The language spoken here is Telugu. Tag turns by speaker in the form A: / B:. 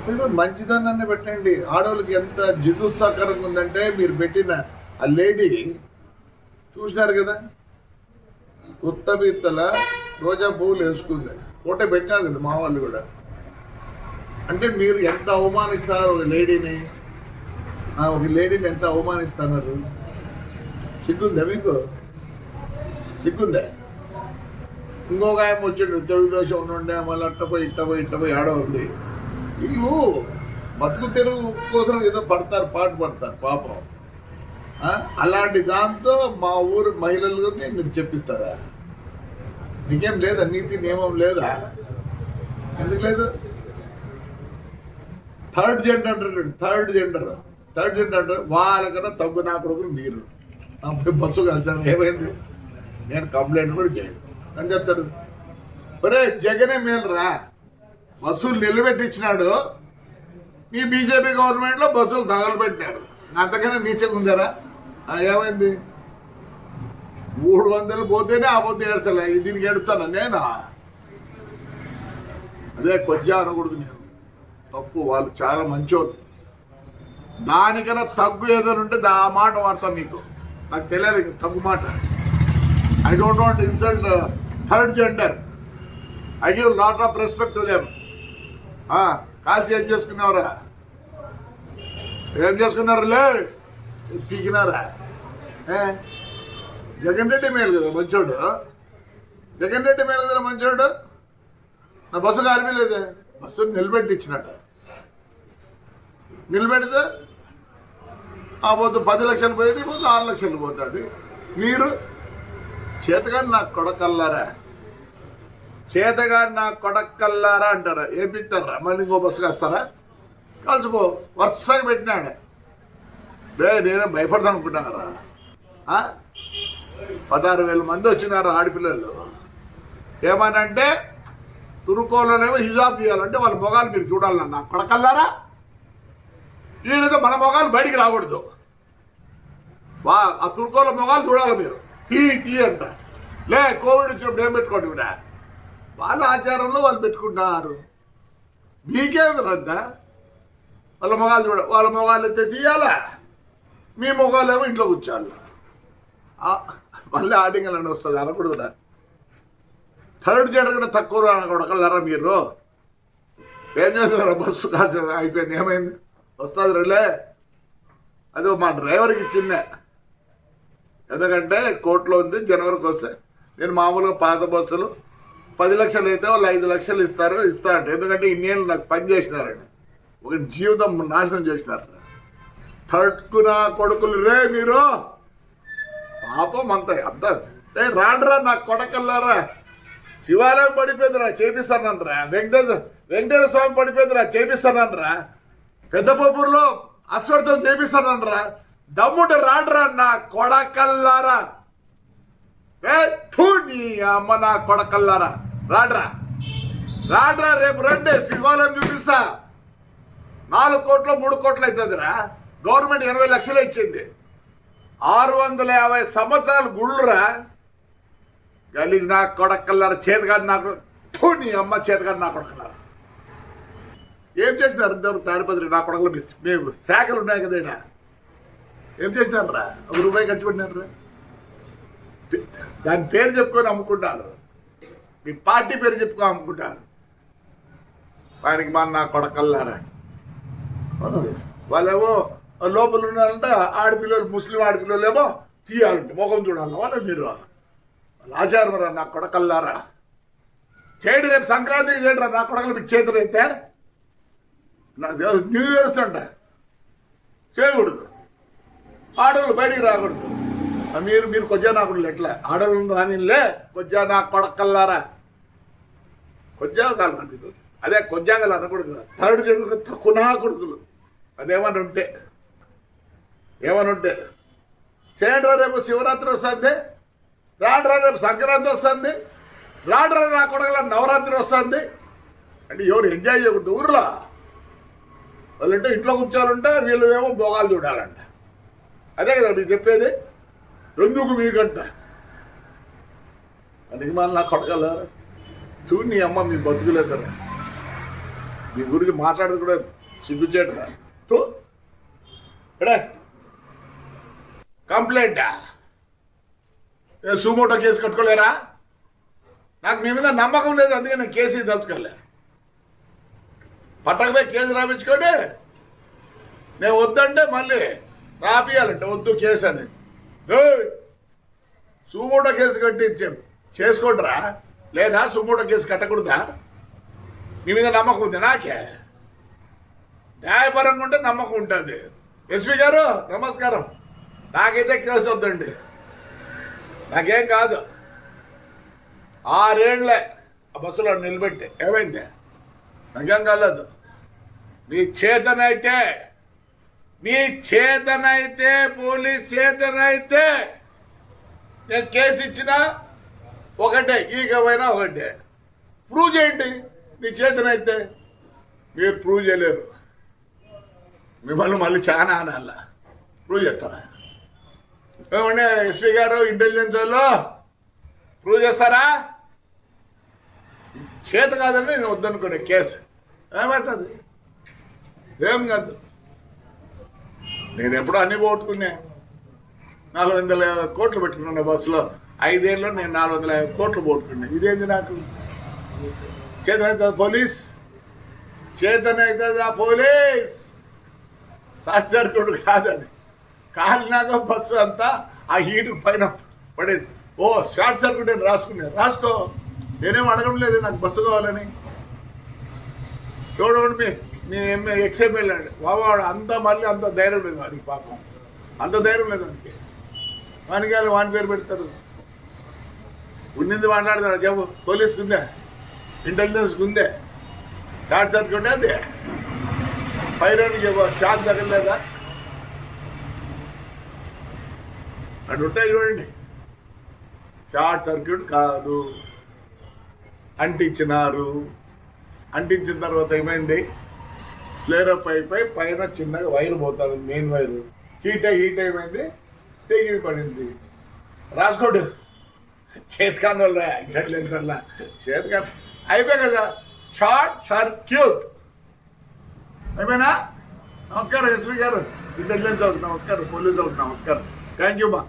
A: మీరు మంచిదనాన్ని పెట్టండి. ఆడవాళ్ళకి ఎంత జిగుత్సాకరంగా ఉందంటే మీరు పెట్టిన ఆ లేడీ చూసినారు కదా, ఉత్తబీత్తల రోజా పువ్వులు వేసుకుంది, ఫోటో పెట్టినారు కదా మా వాళ్ళు కూడా. అంటే మీరు ఎంత అవమానిస్తారు ఒక లేడీని ఎంత అవమానిస్తున్నారు. సిగ్గుందా మీకు? సిగ్గుందా? ఇంకొక ఆయన వచ్చిండు తెలుగుదేశం ఉండే, మళ్ళీ ఇట్టపోయి ఆడ ఉంది. వీళ్ళు బతుకు తెరువు కోసం ఏదో పాట పడతారు పాపం. అలాంటి దాంతో మా ఊరు మహిళలకి మీరు చెప్పిస్తారా? నీకేం లేదా? నీతి నియమం లేదా? ఎందుకు లేదు? థర్డ్ జెండర్ వాళ్ళకన్నా తగ్గు నా కొడుకులు మీరు బస్సు కలిసారు. ఏమైంది? నేను కంప్లైంట్ కూడా చేయను అని చెప్తారు. ఒరే జగనే మేలురా, బస్సులు నిలబెట్టించినాడు. మీ బీజేపీ గవర్నమెంట్లో బస్సులు తగలబెట్టారు. అంతకన్నా నీచగా ఉందారా? ఏమైంది? 300 పోతేనే ఆ పొద్దు ఏడ్చలే, దీనికి ఎడుతాను నేను. అదే కొజ్జా అనకూడదు నేను, తప్పు. వాళ్ళు చాలా మంచోళ్ళు. దానికన్నా తగ్గు ఏదైనా ఉంటే ఆ మాట వాడతాం. మీకు నాకు తెలియాలి తగ్గు మాట. I don't want insult third gender. I give lot of respect to them. కాల్సి ఏం చేసుకున్నారులే? పీకినారా? జగన్ రెడ్డి మేలు కదా మంచోడు. నా బస్సు కాలిపోలేదే, బస్సు నిలబెట్టించినాడు. నిలబెడితే ఆ పొద్దు 10 లక్షలు పోయేది, ఇప్పుడు 6 లక్షలు పోతుంది. మీరు చేతగాని నాకు కొడకల్లారా అంటారా? ఏం పిక్తారా? మళ్ళీ ఇంకో బస్సు కాస్తారా? కలిసిపో. వరుసగా పెట్టినాడు. నేనే భయపడతాను అనుకుంటున్నారా? 16,000 మంది వచ్చినారు ఆడపిల్లలు. ఏమనంటే తురుకోలోనేమో హిజాబ్ చేయాలంటే వాళ్ళ మొగాలు మీరు చూడాలన్నా కొడకల్లారా. వీళ్ళతో మన మొగాలు బయటికి రాకూడదు. ఆ తురుకోల మొగాలు చూడాలి మీరు. టీ అంట. కోవిడ్ వచ్చినప్పుడు ఏం పెట్టుకోండి కూడా. వాళ్ళ ఆచారంలో వాళ్ళు పెట్టుకుంటున్నారు. మీకేమి రద్దా? వాళ్ళ మొగాలు అయితే తీయాలా, మీ మొగాలు ఏమో ఇంట్లో కూర్చోాల. మళ్ళీ ఆడింగ్ అని వస్తుంది అనకూడదురా. థర్డ్ జెండర్ కన్నా తక్కువ అనకూడకల్లారా మీరు. ఏం చేస్తున్నారా? బస్సు కాల్చ అయిపోయింది. ఏమైంది? వస్తుంది రేలే. అది మా డ్రైవర్కి చిన్న, ఎందుకంటే కోర్టులో ఉంది. జనవరికి వస్తే నేను మామూలుగా పాత బస్సులు 10 లక్షలు అయితే వాళ్ళు 5 లక్షలు ఇస్తా అంటే, ఎందుకంటే ఇన్నేళ్ళు నాకు పని చేసినారండి. ఒక జీవితం నాశనం చేసినారు. థర్డ్కు నా కొడుకులు రే మీరు. పాపం అంతా అర్థం. రాండ్రా నా కొడకల్లారా. శివాలయం పడిపోయిందిరా, చేపిస్తానరా. వెంకటేశ్వర స్వామి పడిపోయిందిరా, చేపిస్తానరా. పెద్దపూర్లో అశ్వర్థం చేపిస్తానరా. దమ్ముంటే రాండ్రా నా కొడకల్లారా. నీ అమ్మ నా కొడకల్లారా. రాండ్రా రేపు రండి, శివాలయం చూపిస్తా. 4 కోట్లు 3 కోట్లు అవుతుందిరా. గవర్నమెంట్ 80 లక్షలు ఇచ్చింది. 650 సంవత్సరాలు గుళ్ళురా. గలీజ్ నా కొడకల్లారా. చేతగాడి నాకు నీ అమ్మ చేతగాడి నా కొడకల్లారా. ఏం చేసినారు? తాడిపత్రి నా కొడకలు మేము శాఖలు ఉన్నాయి కదా ఇక్కడ. ఏం చేసినారా? ₹1 ఖర్చు పెట్టినారా? దాని పేరు చెప్పుకొని అమ్ముకుంటారు. మీ పార్టీ పేరు చెప్పుకొని అమ్ముకుంటారు. ఆయనకి మా నా కొడకల్లారా. వాళ్ళేమో లోపల ఉన్నారంటే ఆడపిల్లలు, ముస్లిం ఆడపిల్లలు ఏమో తీయాలంటే ముఖం చూడాలి. వాళ్ళ మీరు వాళ్ళ ఆచారం రా నా కొడకల్లారా. చేయండి, రేపు సంక్రాంతికి చేయండి రా నా కొడకలు. మీకు చేతులు అయితే న్యూ ఇయర్స్ అంట చేయకూడదు. ఆడవాళ్ళు బయటికి రాకూడదు. మీరు కొజ్జా నాకుడు ఎట్లా ఆడవాళ్ళు రానిలే. కొజ్జా నా కొడకల్లారా. కొజ్జా కాదు మీరు. అదే కొజ్జాగలు అనకూడదు. థర్డ్ జెండర్ తక్కువ నా కొడుకులు. అదేమని ఉంటే చేయండి రా. రేపు శివరాత్రి వస్తుంది. రాడ్రా రేపు సంక్రాంతి వస్తుంది. రాడ్రా నా కొడకల నవరాత్రి వస్తుంది. అంటే ఎవరు ఎంజాయ్ చేయకూడదు ఊర్లో. వాళ్ళంటే ఇంట్లో కూర్చోాలంటే వీళ్ళు ఏమో భోగాలు చూడాలంట. అదే కదా మీకు చెప్పేది. ఎందుకు మీకంట అందుకే మళ్ళీ నా కొడకల్లారా. చూడు నీ అమ్మ మీ బతుకులేదరా. మీ గురించి మాట్లాడేది కూడా సిగ్గుచేట కంప్లైంటా సుమోటో కేసు కట్టుకోలేరా? నాకు మీ మీద నమ్మకం లేదు, అందుకే నేను కేసు తలుచుకోలే. పట్టకపోయి కేసు రాపించుకొని నేను వద్దంటే మళ్ళీ రాపియాలంటే వద్దు కేసు అని. సుమోటో కేసు కట్టి చేసుకోండిరా, లేదా సుమోటో కేసు కట్టకూడదా? మీ మీద నమ్మకం ఉంది నాకే, న్యాయపరంగా ఉంటే నమ్మకం ఉంటుంది. ఎస్పీ గారు నమస్కారం, నాకైతే కేసు వద్దండి, నాకేం కాదు. 6 ఏళ్ళే ఆ బస్సులో నిలబెట్టి ఏమైంది? నాకేం కాలేదు. మీ చేతనైతే పోలీస్ చేతనైతే నేను కేసు ఇచ్చినా ఒకటే, ఈగమైనా ఒకటే. ప్రూవ్ చేయండి మీ చేతనైతే. మీరు ప్రూవ్ చేయలేరు, మిమ్మల్ని మళ్ళీ చాలా అనాల. ప్రూవ్ చేస్తారా? ఏమంటే ఎస్పీ గారు ఇంటెలిజెన్స్ వాళ్ళు ప్రూవ్ చేస్తారా? చేత కాదని నేను వద్దనుకునే కేసు ఏమవుతుంది? ఏం కాదు. నేను ఎప్పుడో అన్ని పోగొట్టుకున్నా. 400 కోట్లు పెట్టుకున్నా బస్సులో. 5 ఏళ్ళలో నేను 450 కోట్లు పోగొట్టుకున్నా. ఇదేంది నాకు? చేతనవుతుంది పోలీస్, చేతనవుతుందా పోలీస్? సాధ్యకుడు కాదు అది. కాలినాక బస్సు అంతా ఆ హీటు పైన పడేది. ఓ షార్ట్ సర్క్యూట్ అని రాసుకో. నేనేం అడగడం లేదు నాకు బస్సు కావాలని. చూడండి మీ ఎక్స్ఎంఎల్ అండి వాడు అంతా మళ్ళీ అంత ధైర్యం లేదు వాడికి, పాపం అంత ధైర్యం లేదు వానికి. వాని పేరు పెడతారు. ఉన్నింది మాట్లాడతారు. చెప్పు, పోలీస్కి ఉందే, ఇంటెలిజెన్స్కి ఉందే. షార్ట్ సర్క్యూట్ అది పైరోనికి షాక్ తగలేదా? అటు ఉంటాయి చూడండి. షార్ట్ సర్క్యూట్ కాదు, అంటించినారు. అంటించిన తర్వాత ఏమైంది? ఫ్లేరప్ అయిపోయి పైన చిన్నగా వైర్ పోతాడు, మెయిన్ వైరు. హీట్ ఏమైంది? తెగి పడింది. రాసుకోడు చేతికాని వల్ల ఇంటెలిజెన్స్ వల్ల చేతికాని అయిపోయి కదా. షార్ట్ సర్క్యూట్ అయిపోయినా. నమస్కారం ఎస్పీ గారు, ఇంటెలిజెన్స్ వాళ్ళకి నమస్కారం, పోలీసు వాళ్ళకి నమస్కారం. థ్యాంక్ యూ మా.